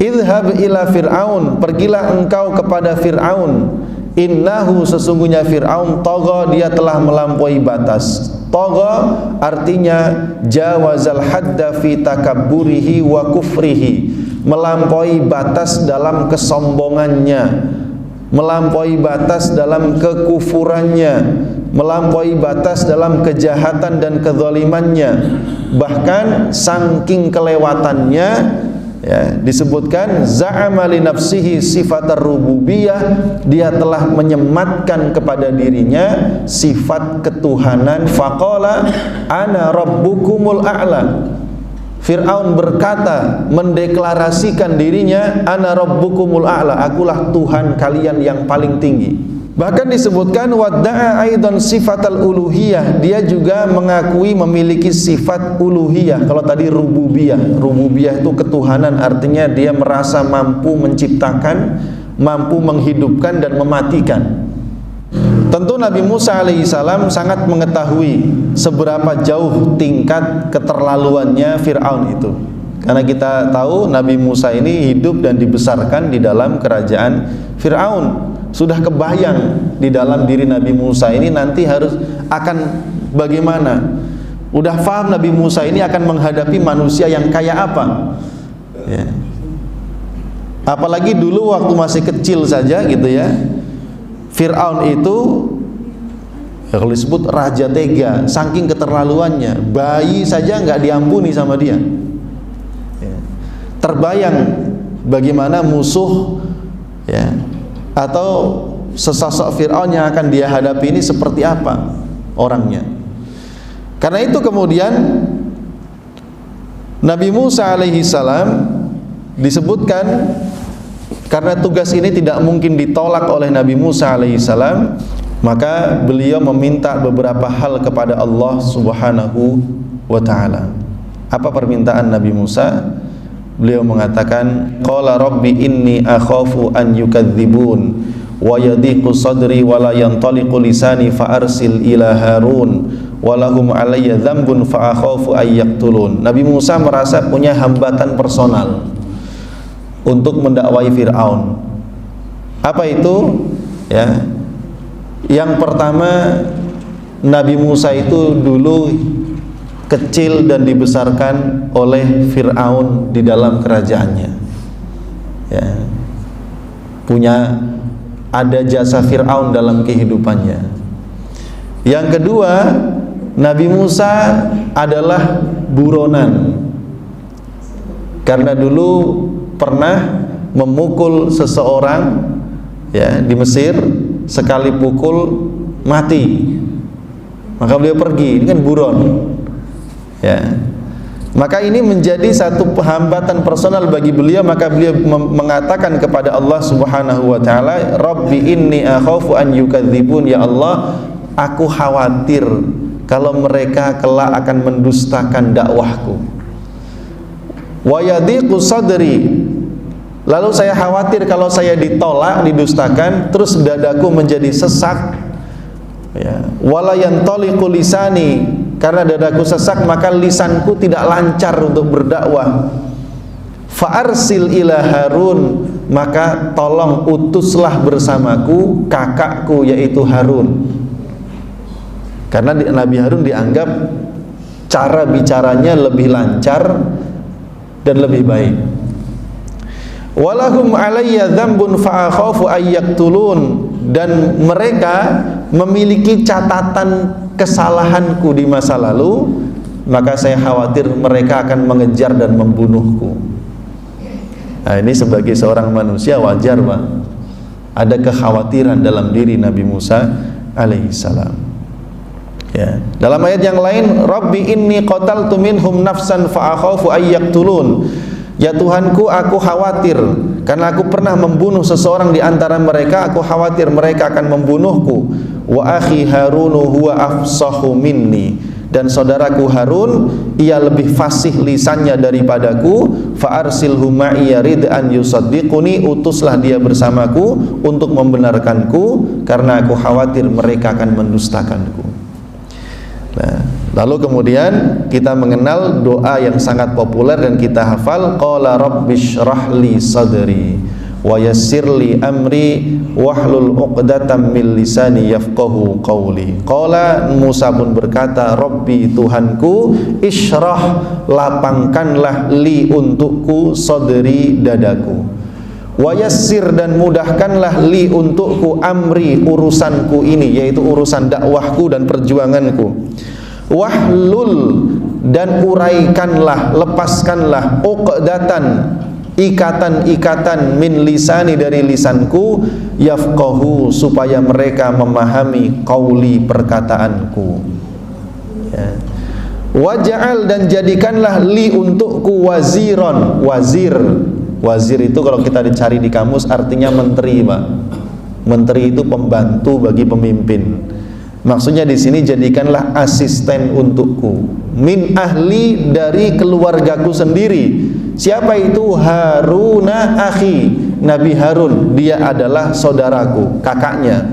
idhab ila fir'aun, pergilah engkau kepada Fir'aun, innahu sesungguhnya Fir'aun tagha, dia telah melampaui batas. Tagha artinya jawazal hadda fi takabburihi wa kufrihi, melampaui batas dalam kesombongannya, melampaui batas dalam kekufurannya, melampaui batas dalam kejahatan dan kezalimannya. Bahkan saking kelewatannya, ya, disebutkan za'ama li nafsihi sifatar rububiyah, dia telah menyematkan kepada dirinya sifat ketuhanan. Faqala ana rabbukumul a'la, Fir'aun berkata, mendeklarasikan dirinya, ana rabbukumul a'la, akulah Tuhan kalian yang paling tinggi. Bahkan disebutkan wadda'a aidan sifatal uluhiyah, dia juga mengakui memiliki sifat uluhiyah. Kalau tadi rububiyah, rububiyah itu ketuhanan, artinya dia merasa mampu menciptakan, mampu menghidupkan dan mematikan. Tentu Nabi Musa alaihissalam sangat mengetahui seberapa jauh tingkat keterlaluannya Fir'aun itu. Karena kita tahu Nabi Musa ini hidup dan dibesarkan di dalam kerajaan Fir'aun. Sudah kebayang di dalam diri Nabi Musa ini nanti harus akan bagaimana. Udah paham Nabi Musa ini akan menghadapi manusia yang kayak apa, ya. Apalagi dulu waktu masih kecil saja gitu ya, Fir'aun itu ya, kalau disebut raja tega, saking keterlaluannya, bayi saja nggak diampuni sama dia, ya. Terbayang bagaimana musuh, ya, atau sesosok Fir'aun yang akan dia hadapi ini seperti apa orangnya. Karena itu kemudian Nabi Musa alaihissalam disebutkan, karena tugas ini tidak mungkin ditolak oleh Nabi Musa alaihissalam, maka beliau meminta beberapa hal kepada Allah subhanahu wa ta'ala. Apa permintaan Nabi Musa? Beliau mengatakan, qala rabbi inni akhafu an yukadzibun wa yadhiqu sadri wa la yantaliqu lisani fa arsil ila Harun wa lahum alayya dzambun fa akhafu ay yaqtulun. Nabi Musa merasa punya hambatan personal untuk mendakwai Fir'aun. Apa itu? Ya. Yang pertama, Nabi Musa itu dulu kecil dan dibesarkan oleh Fir'aun di dalam kerajaannya, ya. Ada jasa Fir'aun dalam kehidupannya. Yang kedua, Nabi Musa adalah buronan, karena dulu pernah memukul seseorang, ya, di Mesir, sekali pukul mati, maka beliau pergi, ini kan buron, ya. Maka ini menjadi satu hambatan personal bagi beliau, maka beliau mengatakan kepada Allah subhanahu wa ta'ala, Rabbi inni akhafu an yukadzibun, ya Allah, aku khawatir kalau mereka kelak akan mendustakan dakwahku. Wa yadhiqu sadri, lalu saya khawatir kalau saya ditolak, didustakan, terus dadaku menjadi sesak, ya. Wala yantaliqu lisani, karena dadaku sesak maka lisanku tidak lancar untuk berdakwah. Fa'arsil ila Harun, maka tolong utuslah bersamaku kakakku yaitu Harun. Karena Nabi Harun dianggap cara bicaranya lebih lancar dan lebih baik. Walahum alayya dzambun fa akhafu ay yaqtulun, dan mereka memiliki catatan kesalahanku di masa lalu, maka saya khawatir mereka akan mengejar dan membunuhku. Nah, ini sebagai seorang manusia wajar, Pak. Ada kekhawatiran dalam diri Nabi Musa alaihissalam. Ya. Dalam ayat yang lain, Rabbi inni qataltu minhum nafsan fa akhafu ay yaqtulun. Ya Tuhanku, aku khawatir karena aku pernah membunuh seseorang di antara mereka, aku khawatir mereka akan membunuhku. Wa akhi Harunu huwa afsahu minni, dan saudaraku Harun ia lebih fasih lisannya daripadaku. Fa arsilhu ma'i yarid an yusaddiquni, utuslah dia bersamaku untuk membenarkanku karena aku khawatir mereka akan mendustakanku. Nah, Lalu kemudian kita mengenal doa yang sangat populer dan kita hafal, qala rabbishrah li sadri wa yassirli amri wahlul 'uqdatam min lisani yafqahu qawli. Qala, Musa pun berkata, Rabbi, Tuhanku, isyrah, lapangkanlah li untukku sadri, dadaku, wa yassir, dan mudahkanlah li untukku amri, urusanku ini, yaitu urusan dakwahku dan perjuanganku, wahlul, dan uraikanlah, lepaskanlah, uqdatan, ikatan-ikatan, min lisani, dari lisanku, yafqahu, supaya mereka memahami, qauli, perkataanku, ya. Waj'al, dan jadikanlah li untukku waziron, wazir. Wazir itu kalau kita dicari di kamus artinya menteri, Pak. Menteri itu pembantu bagi pemimpin. Maksudnya di sini jadikanlah asisten untukku, min ahli, dari keluargaku sendiri. Siapa itu? Haruna akhi, Nabi Harun, dia adalah saudaraku, kakaknya.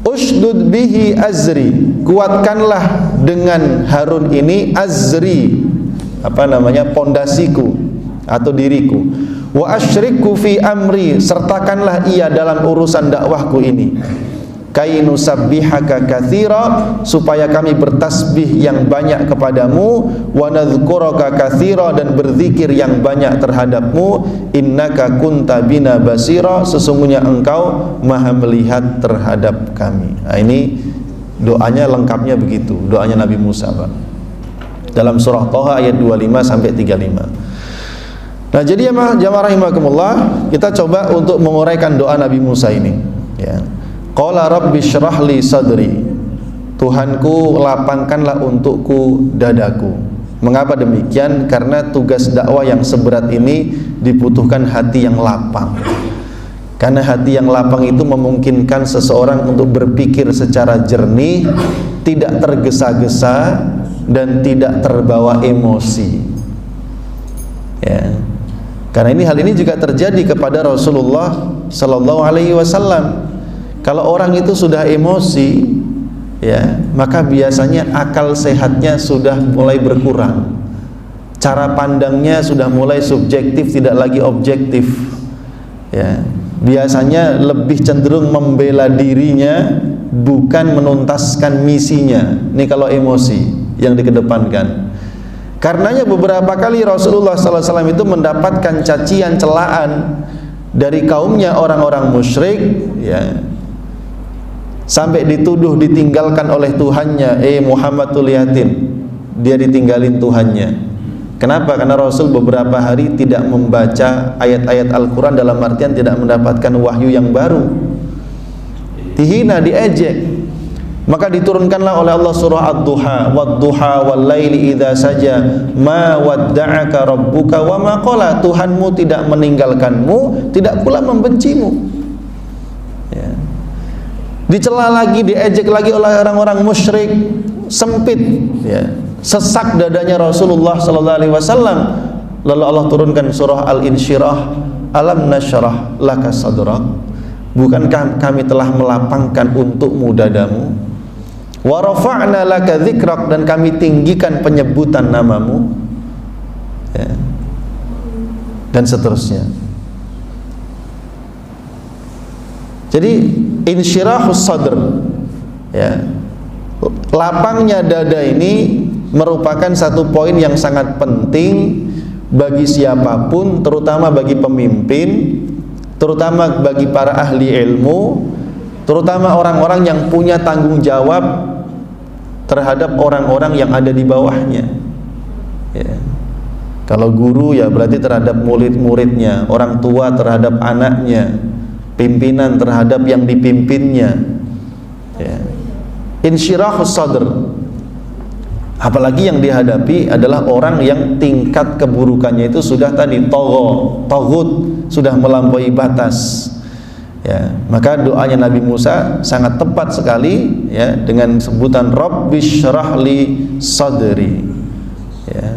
Ushdud bihi azri, kuatkanlah dengan Harun ini azri, pondasiku atau diriku. Wa asyriku fi amri, sertakanlah ia dalam urusan dakwahku ini. Kainu sabbihaka katsira, supaya kami bertasbih yang banyak kepadamu, wa nadhkuraka katsira, dan berzikir yang banyak terhadapmu, innaka kunta bina basira, sesungguhnya engkau maha melihat terhadap kami. Nah, ini doanya lengkapnya begitu, doanya Nabi Musa, Pak. Dalam surah Thaha ayat 25 sampai 35. Nah, jadi jamaah rahimakumullah, kita coba untuk menguraikan doa Nabi Musa ini, ya. Qala rabbi syrah li sadri, Tuhanku, lapangkanlah untukku dadaku. Mengapa demikian? Karena tugas dakwah yang seberat ini dibutuhkan hati yang lapang. Karena hati yang lapang itu memungkinkan seseorang untuk berpikir secara jernih, tidak tergesa-gesa, dan tidak terbawa emosi, ya. Karena hal ini juga terjadi kepada Rasulullah Sallallahu Alaihi Wasallam. Kalau orang itu sudah emosi, ya, maka biasanya akal sehatnya sudah mulai berkurang. Cara pandangnya sudah mulai subjektif, tidak lagi objektif, ya. Biasanya lebih cenderung membela dirinya, bukan menuntaskan misinya. Ini kalau emosi yang dikedepankan. Karenanya beberapa kali Rasulullah SAW itu mendapatkan cacian, celaan dari kaumnya orang-orang musyrik, ya, sampai dituduh ditinggalkan oleh Tuhannya. Muhammad tuh liatin, dia ditinggalin Tuhannya. Kenapa? Karena Rasul beberapa hari tidak membaca ayat-ayat Al-Quran, dalam artian tidak mendapatkan wahyu yang baru. Dihina, diejek. Maka diturunkanlah oleh Allah surah Ad-Duha, wad-duha wal-laili idza saja, ma wadda'aka rabbuka wa ma qala, Tuhanmu tidak meninggalkanmu, tidak pula membencimu, ya. Dicela lagi, diejek lagi oleh orang-orang musyrik, sempit, ya, sesak dadanya Rasulullah sallallahu alaihi wasallam. Lalu Allah turunkan surah Al-Insyirah, alam nasyrah laka sadrak, bukankah kami telah melapangkan untukmu dadamu, wa rafa'na laka dzikrak, dan kami tinggikan penyebutan namamu, ya, dan seterusnya. Jadi insyirahus sadr, ya, lapangnya dada ini merupakan satu poin yang sangat penting bagi siapapun, terutama bagi pemimpin, terutama bagi para ahli ilmu, terutama orang-orang yang punya tanggung jawab terhadap orang-orang yang ada di bawahnya, ya. Kalau guru, ya berarti terhadap murid-muridnya, orang tua terhadap anaknya, pimpinan terhadap yang dipimpinnya, ya. Insyirahus sadr. Apalagi yang dihadapi adalah orang yang tingkat keburukannya itu sudah tadi taghut, sudah melampaui batas, ya. Maka doanya Nabi Musa sangat tepat sekali, ya, dengan sebutan Rabbishrah li sadri, ya.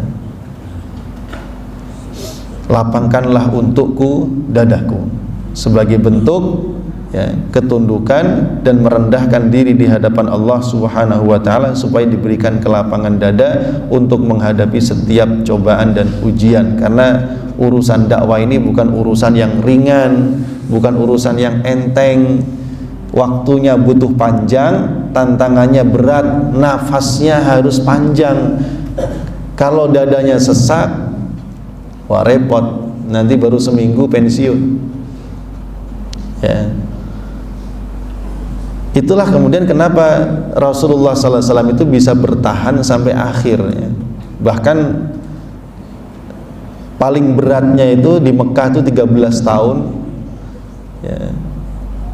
Lapangkanlah untukku dadaku, sebagai bentuk, ya, ketundukan dan merendahkan diri di hadapan Allah Subhanahu wa taala supaya diberikan kelapangan dada untuk menghadapi setiap cobaan dan ujian. Karena urusan dakwah ini bukan urusan yang ringan, bukan urusan yang enteng. Waktunya butuh panjang, tantangannya berat, nafasnya harus panjang. Kalau dadanya sesak, wah repot, nanti baru seminggu pensiun. Ya. Itulah kemudian kenapa Rasulullah SAW itu bisa bertahan sampai akhirnya. Bahkan paling beratnya itu di Mekah itu 13 tahun. Ya.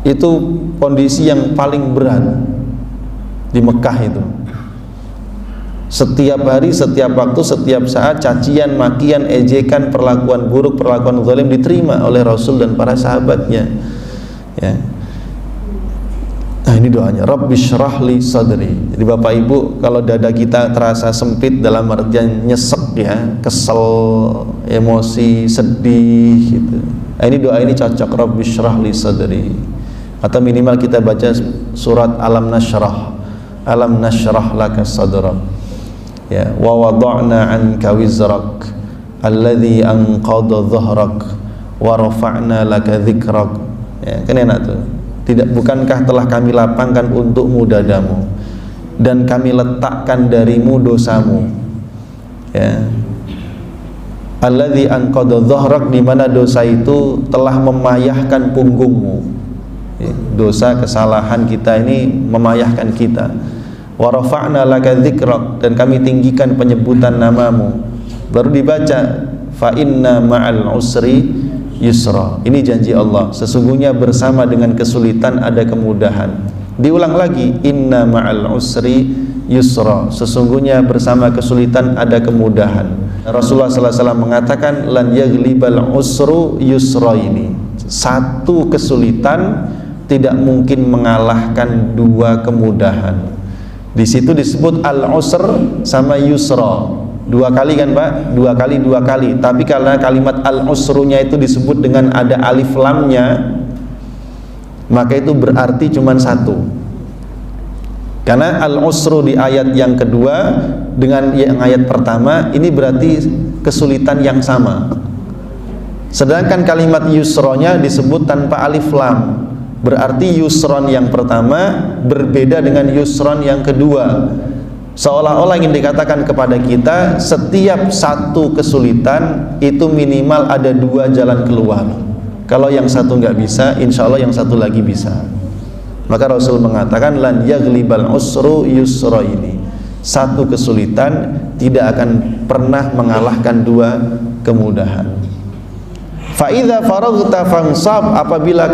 Itu kondisi yang paling berat di Mekah itu. Setiap hari, setiap waktu, setiap saat cacian, makian, ejekan, perlakuan buruk, perlakuan zalim diterima oleh Rasul dan para sahabatnya. Ya. Nah, ini doanya, Rabbi syrahli sadri. Jadi Bapak Ibu, kalau dada kita terasa sempit dalam artian nyesek ya, kesel, emosi, sedih gitu. Nah, ini doa ini cocok, Rabbi syrahli sadri. Atau minimal kita baca surat Alam Nashrah laka sadrak, ya, wa wada'na anka wizrak alladhi anqadha dhahrak wa rafa'na laka dhikrak. Ya, kan enak tuh. Bukankah telah kami lapangkan untukmu dadamu dan kami letakkan darimu dosamu. Ya. Alladzi anqadha dhahrak, di mana dosa itu telah memayahkan punggungmu. Dosa kesalahan kita ini memayahkan kita. Wa rafa'na laka dzikrak, dan kami tinggikan penyebutan namamu. Baru dibaca fa inna ma'al usri yusra. Ini janji Allah, sesungguhnya bersama dengan kesulitan ada kemudahan. Diulang lagi, inna ma'al usri yusra, sesungguhnya bersama kesulitan ada kemudahan. Rasulullah SAW mengatakan lan yaghlibal usru yusra, ini satu kesulitan tidak mungkin mengalahkan dua kemudahan. Di situ disebut al-usr sama yusra. Dua kali kan Pak? Dua kali. Tapi karena kalimat al-usrunya itu disebut dengan ada alif lamnya, maka itu berarti cuma satu. Karena al-usru di ayat yang kedua dengan yang ayat pertama ini berarti kesulitan yang sama. Sedangkan kalimat yusronya disebut tanpa alif lam, berarti yusron yang pertama berbeda dengan yusron yang kedua. Seolah-olah ingin dikatakan kepada kita, setiap satu kesulitan itu minimal ada dua jalan keluar. Kalau yang satu nggak bisa, insya Allah yang satu lagi bisa. Maka Rasul mengatakan lan yaghlibal usru yusra, ini satu kesulitan tidak akan pernah mengalahkan dua kemudahan. Fa idza faraghta fansab, apabila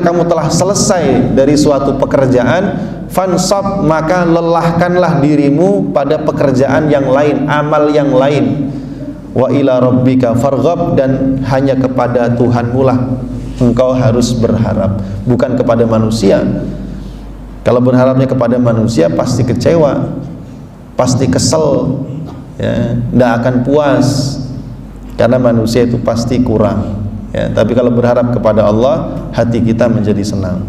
kamu telah selesai dari suatu pekerjaan, fansab, maka lelahkanlah dirimu pada pekerjaan yang lain, amal yang lain. Wa ila rabbika farghab, dan hanya kepada Tuhanmu lah engkau harus berharap, bukan kepada manusia. Kalau berharapnya kepada manusia pasti kecewa, pasti kesel, ya, tidak akan puas, karena manusia itu pasti kurang, ya. Tapi kalau berharap kepada Allah, hati kita menjadi senang.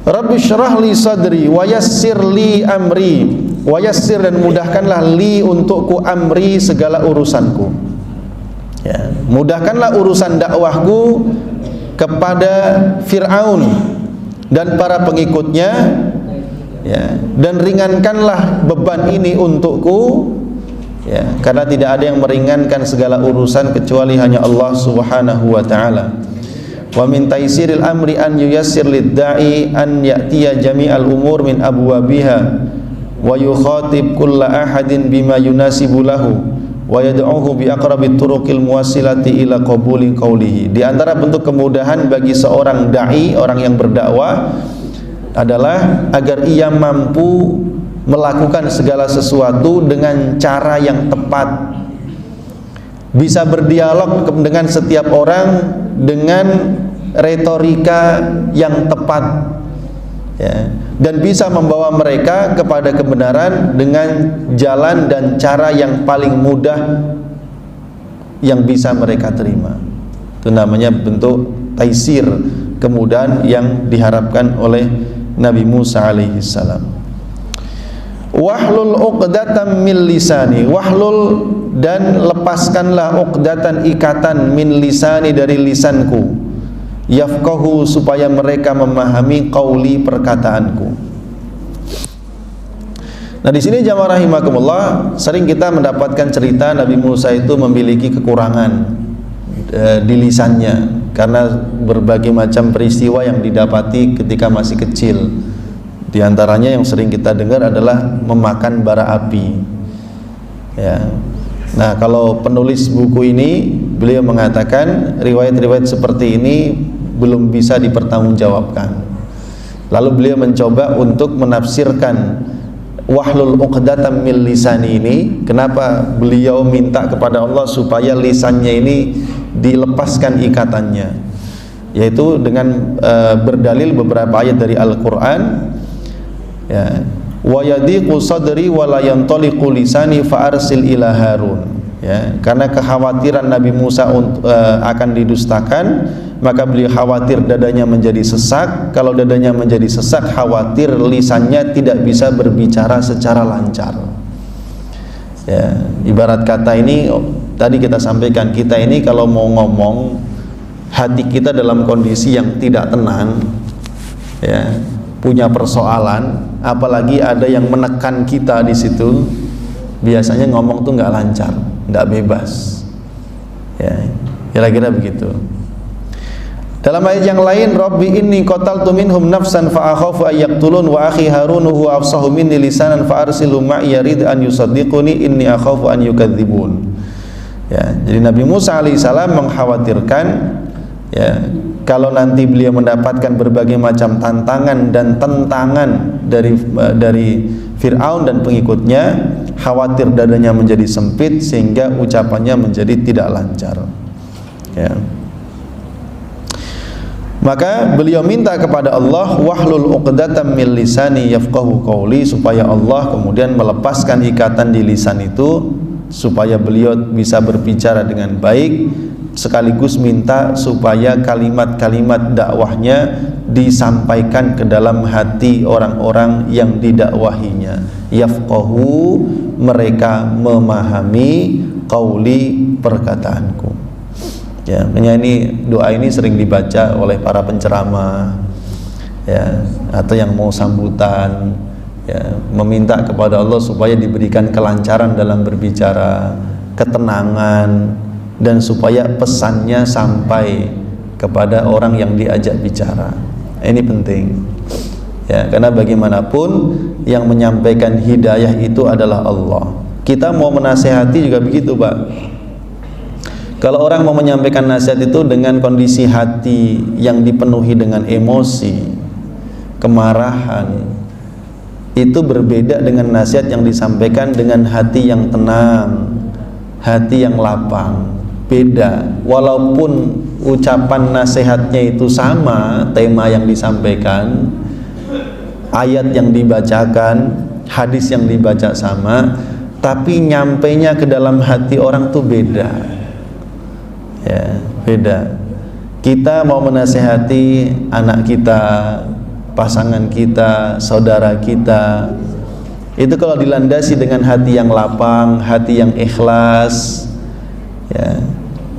Rabbi syrah li sadri wa yassir li amri, wa yassir, dan mudahkanlah li untukku amri, segala urusanku, ya. Mudahkanlah urusan dakwahku kepada Fir'aun dan para pengikutnya, ya, dan ringankanlah beban ini untukku, ya, karena tidak ada yang meringankan segala urusan kecuali hanya Allah Subhanahu wa taala. Wa min taisiril amri an yuyassir lid-da'i an ya'tiya jami'al umur min abwabiha wa yukhatib kulla ahadin bima yunasibu lahu wa yad'uhu bi aqrabit turuqil muwassilati ila qabuli qawlihi. Di antara bentuk kemudahan bagi seorang dai, orang yang berdakwah, adalah agar ia mampu melakukan segala sesuatu dengan cara yang tepat, bisa berdialog dengan setiap orang dengan retorika yang tepat, ya, dan bisa membawa mereka kepada kebenaran dengan jalan dan cara yang paling mudah yang bisa mereka terima. Itu namanya bentuk taisir kemudahan yang diharapkan oleh Nabi Musa alaihi salam. Wahlul uqdatan min lisani, wahlul dan lepaskanlah uqdatan ikatan min lisani dari lisanku, yafqahu supaya mereka memahami qauli perkataanku. Nah di sini jamaah rahimakumullah, sering kita mendapatkan cerita Nabi Musa itu memiliki kekurangan di lisannya karena berbagai macam peristiwa yang didapati ketika masih kecil. Di antaranya yang sering kita dengar adalah memakan bara api. Ya. Nah kalau penulis buku ini, beliau mengatakan riwayat-riwayat seperti ini belum bisa dipertanggungjawabkan. Lalu beliau mencoba untuk menafsirkan wahlul uqdatan min lisani ini, kenapa beliau minta kepada Allah supaya lisannya ini dilepaskan ikatannya, yaitu dengan berdalil beberapa ayat dari Al-Quran, ya, wa yadiqu sadri wa la yantaliqu lisani fa arsil ila Harun, ya, karena kekhawatiran Nabi Musa akan didustakan, maka beliau khawatir dadanya menjadi sesak. Kalau dadanya menjadi sesak, khawatir lisannya tidak bisa berbicara secara lancar. Ya, ibarat kata ini tadi kita sampaikan, kita ini kalau mau ngomong, hati kita dalam kondisi yang tidak tenang, ya, punya persoalan, apalagi ada yang menekan kita di situ, biasanya ngomong tuh nggak lancar, nggak bebas. Ya, kira-kira begitu. Dalam ayat yang lain, Rabbi inni qataltu minhum nafsan fa akhafu ay yaqtulun wa akhi Harun huwa afsahu minni lisanan fa arsilhu ma'i yarid an yusaddiquni inni akhafu an yukadzibun. Ya, jadi Nabi Musa alaihissalam mengkhawatirkan, ya, kalau nanti beliau mendapatkan berbagai macam tantangan dan tentangan dari Fir'aun dan pengikutnya, khawatir dadanya menjadi sempit sehingga ucapannya menjadi tidak lancar. Ya. Maka beliau minta kepada Allah wahlul uqdatan min lisani yafqahu qauli, supaya Allah kemudian melepaskan ikatan di lisan itu supaya beliau bisa berbicara dengan baik, sekaligus minta supaya kalimat-kalimat dakwahnya disampaikan ke dalam hati orang-orang yang didakwahinya. Yafqahu, mereka memahami, qauli, perkataanku. Ya, ini doa ini sering dibaca oleh para penceramah, ya, atau yang mau sambutan, ya, meminta kepada Allah supaya diberikan kelancaran dalam berbicara, ketenangan, dan supaya pesannya sampai kepada orang yang diajak bicara. Ini penting, ya, karena bagaimanapun yang menyampaikan hidayah itu adalah Allah. Kita mau menasehati juga begitu, Pak. Kalau orang mau menyampaikan nasihat itu dengan kondisi hati yang dipenuhi dengan emosi, kemarahan, itu berbeda dengan nasihat yang disampaikan dengan hati yang tenang, hati yang lapang. Beda, walaupun ucapan nasihatnya itu sama, tema yang disampaikan, ayat yang dibacakan, hadis yang dibaca sama, tapi nyampainya ke dalam hati orang tuh beda. Ya, beda. Kita mau menasihati anak kita, pasangan kita, saudara kita, itu kalau dilandasi dengan hati yang lapang, hati yang ikhlas, ya,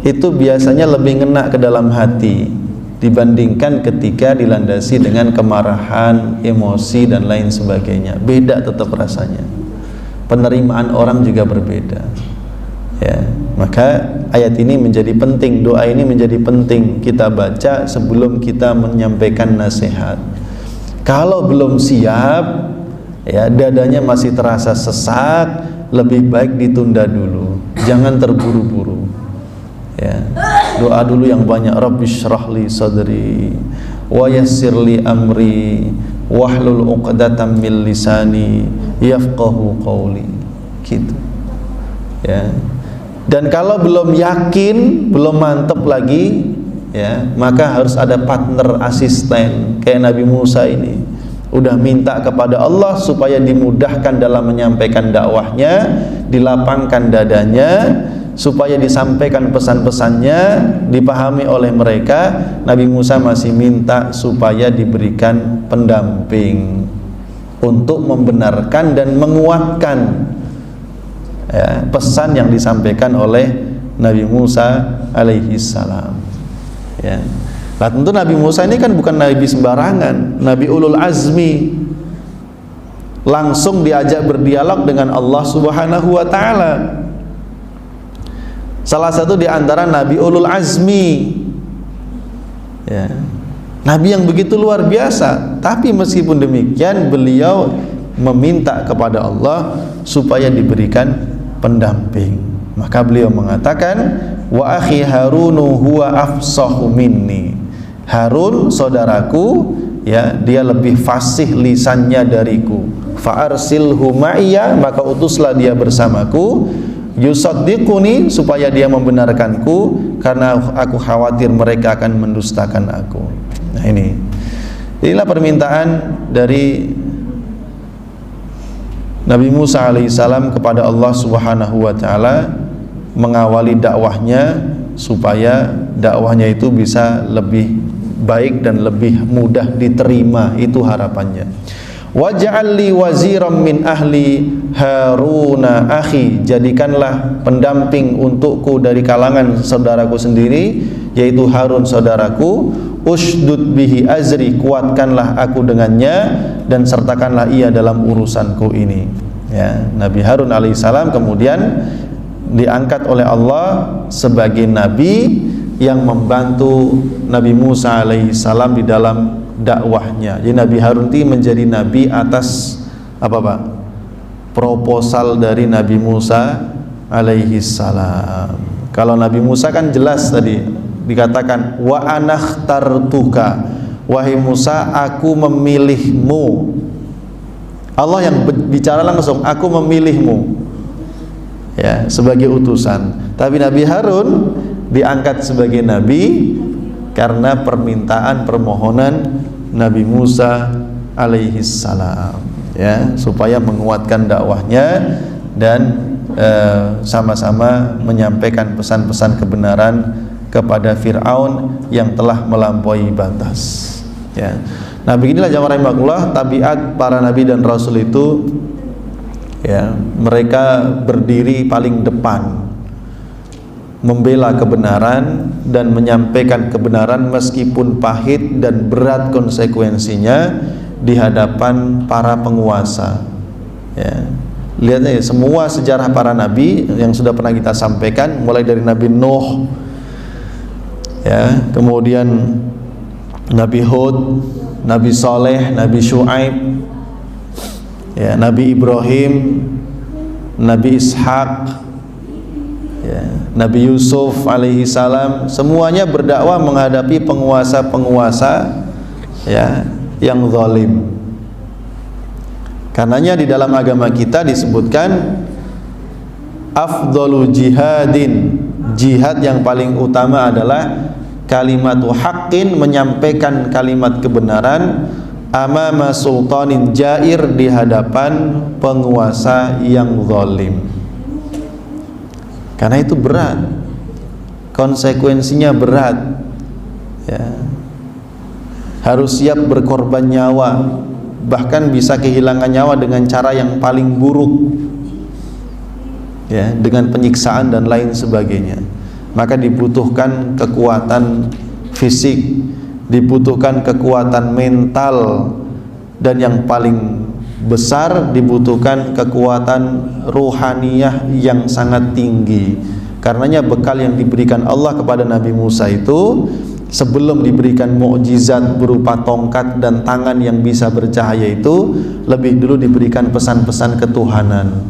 itu biasanya lebih ngena ke dalam hati dibandingkan ketika dilandasi dengan kemarahan, emosi, dan lain sebagainya. Beda tetap rasanya. Penerimaan orang juga berbeda. Ya, maka ayat ini menjadi penting, doa ini menjadi penting kita baca sebelum kita menyampaikan nasihat. Kalau belum siap, ya, dadanya masih terasa sesak, lebih baik ditunda dulu, jangan terburu-buru. Ya, doa dulu yang banyak. Rabbi shrahli sadri wa yassirli amri wahlul uqdatan min lisani yafqahu qawli, gitu. Ya. Dan kalau belum yakin, belum mantep lagi, ya, maka harus ada partner asisten kayak Nabi Musa ini. Udah minta kepada Allah supaya dimudahkan dalam menyampaikan dakwahnya, dilapangkan dadanya, supaya disampaikan pesan-pesannya, dipahami oleh mereka. Nabi Musa masih minta supaya diberikan pendamping untuk membenarkan dan menguatkan ya, pesan yang disampaikan oleh Nabi Musa alaihi salam ya. Nah, tentu Nabi Musa ini kan bukan Nabi sembarangan, Nabi ulul azmi, langsung diajak berdialog dengan Allah Subhanahu wa ta'ala. Salah satu di antara Nabi ulul azmi ya. Nabi yang begitu luar biasa, tapi meskipun demikian beliau meminta kepada Allah supaya diberikan pendamping. Maka beliau mengatakan, wa akhi Harunu huwa afsahu minni. Harun saudaraku ya, dia lebih fasih lisannya dariku. Fa arsilhu ma'iyya, maka utuslah dia bersamaku. Yusaddiquni, supaya dia membenarkanku, karena aku khawatir mereka akan mendustakan aku. Nah, inilah permintaan dari Nabi Musa alaihissalam kepada Allah Subhanahu wa ta'ala, mengawali dakwahnya supaya dakwahnya itu bisa lebih baik dan lebih mudah diterima. Itu harapannya. Waj'al li waziran min ahli Haruna akhi, jadikanlah pendamping untukku dari kalangan saudaraku sendiri, yaitu Harun saudaraku. Ushdud bihi azri, kuatkanlah aku dengannya dan sertakanlah ia dalam urusanku ini ya. Nabi Harun alaihissalam kemudian diangkat oleh Allah sebagai nabi yang membantu Nabi Musa alaihissalam di dalam dakwahnya. Jadi Nabi Harun itu menjadi nabi atas apa Pak? Proposal dari Nabi Musa alaihissalam. Kalau Nabi Musa kan jelas tadi dikatakan wa anakhtartuka, wahai Musa aku memilihmu. Allah yang bicara langsung, aku memilihmu ya, sebagai utusan. Tapi Nabi Harun diangkat sebagai nabi karena permintaan permohonan Nabi Musa alaihissalam ya, supaya menguatkan dakwahnya dan sama-sama menyampaikan pesan-pesan kebenaran kepada Fir'aun yang telah melampaui batas ya. Nah, beginilah jamaah rahimakumullah tabiat para nabi dan rasul itu ya, mereka berdiri paling depan membela kebenaran dan menyampaikan kebenaran meskipun pahit dan berat konsekuensinya di hadapan para penguasa ya. Lihat aja semua sejarah para nabi yang sudah pernah kita sampaikan, mulai dari Nabi Nuh ya, kemudian Nabi Hud, Nabi Saleh, Nabi Syuaib ya, Nabi Ibrahim, Nabi Ishaq ya, Nabi Yusuf alaihi salam, semuanya berdakwah menghadapi penguasa-penguasa ya, yang zalim. Karenanya di dalam agama kita disebutkan afdhalu jihadin, jihad yang paling utama adalah kalimatu haqqin, menyampaikan kalimat kebenaran amama sultanin jair, di hadapan penguasa yang zalim. Karena itu berat, konsekuensinya berat ya. Harus siap berkorban nyawa, bahkan bisa kehilangan nyawa dengan cara yang paling buruk ya, dengan penyiksaan dan lain sebagainya. Maka dibutuhkan kekuatan fisik, dibutuhkan kekuatan mental, dan yang paling besar dibutuhkan kekuatan ruhaniyah yang sangat tinggi. Karenanya bekal yang diberikan Allah kepada Nabi Musa itu, sebelum diberikan mukjizat berupa tongkat dan tangan yang bisa bercahaya itu, lebih dulu diberikan pesan-pesan ketuhanan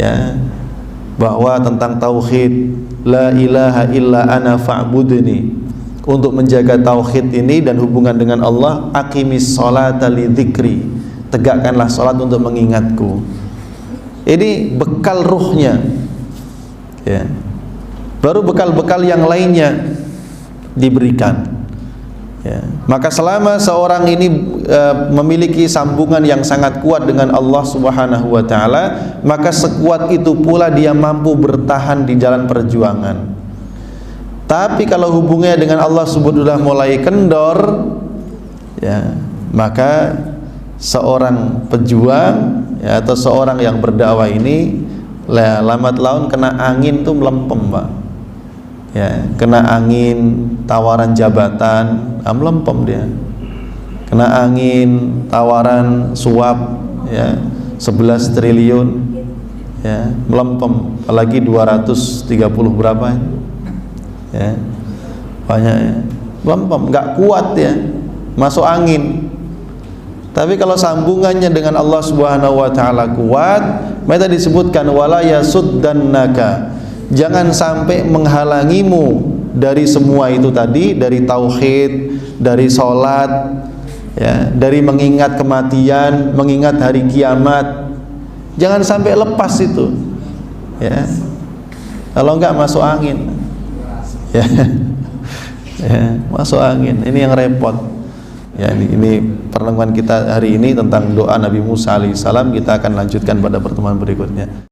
ya, bahwa tentang tauhid, la ilaha illa ana fa'budni. Untuk menjaga tauhid ini dan hubungan dengan Allah, aqimis sholata li dzikri, tegakkanlah salat untuk mengingatku. Ini bekal ruhnya ya. Baru bekal-bekal yang lainnya diberikan Ya. Maka selama seorang ini memiliki sambungan yang sangat kuat dengan Allah Subhanahu wa taala, maka sekuat itu pula dia mampu bertahan di jalan perjuangan. Tapi kalau hubungannya dengan Allah sudah mulai kendor, ya, maka seorang pejuang, ya, atau seorang yang berdakwah ini lambat laun kena angin tuh melempem, Pak. Ya, kena angin tawaran jabatan, melempem dia. Kena angin tawaran suap, ya, 11 triliun, ya, melempem. Apalagi 230 berapa, ya, banyak, ya, melempem, nggak kuat, ya, masuk angin. Tapi kalau sambungannya dengan Allah Subhanahu wa taala kuat, maka disebutkan wala yasuddannaka, jangan sampai menghalangimu dari semua itu tadi, dari tauhid, dari sholat, ya, dari mengingat kematian, mengingat hari kiamat. Jangan sampai lepas itu, ya. Kalau enggak masuk angin, ya, ya, masuk angin. Ini yang repot. Ya, ini pertemuan kita hari ini tentang doa Nabi Musa alaihissalam. Kita akan lanjutkan pada pertemuan berikutnya.